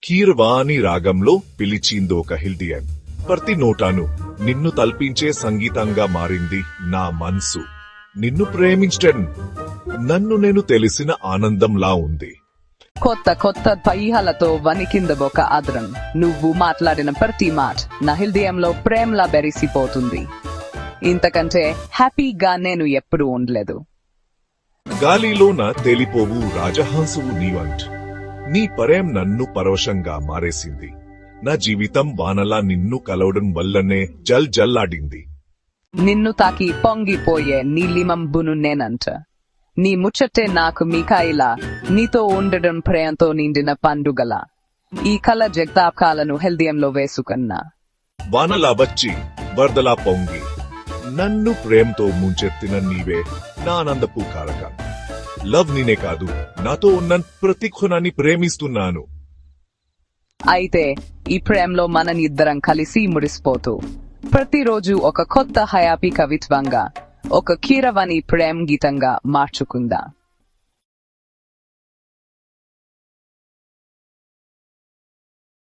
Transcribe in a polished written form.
కీరవాణి రాగంలో పిలిచిందోక హిల్డియన్. ప్రతి నోటాను నిన్ను తల్పించే సంగీతంగా మారింది నా మనసు. నిన్ను ప్రేమించటం నన్ను నేను తెలిసిన ఆనందంలా ఉంది. కొత్త కొత్త పయ్యాలతో వణికిందబొక ఆదరం. నువ్వు మాట్లాడిన ప్రతి మాట నా హృదయంలో ప్రేమలా బెరిసిపోతుంది. ఇంతకంటే హ్యాపీగా నేను ఎప్పుడూ ఉండలేదు. గాలిలోన తేలిపోవు రాజహంసువు నీవంట్. నీ ప్రేమ నన్ను పరవశంగా మారేసింది. నా జీవితం వానలా నిన్ను కలవడం వల్లనే జల్ జల్లాడింది. నిన్ను తాకి పొంగిపోయే నీలిమంబును నేనంట. నీ ముచ్చటే నాకు మిఖాయిలా, నీతో ఉండడం ప్రేమతో నిండిన పండుగల. ఈ కల జగతాప్కాలను హృదయంలో వేసుకున్నా. వానలా వచ్చి వరదలా పొంగి నన్ను ప్రేమతో ముంచెత్తిన నీవే నా ఆనందపు కారకం. లవ్ నేనే కాదు, నాతో ఉన్న ప్రతి క్షణాన్ని ప్రేమిస్తున్నాను. అయితే ఈ ప్రేమలో మననిద్దరం కలిసి మురిసిపోతూ ప్రతిరోజు ఒక కొత్త హయాపీ కవిత్వంగా, ఒక కీరవాణి ప్రేమ గీతంగా మార్చుకుందాం.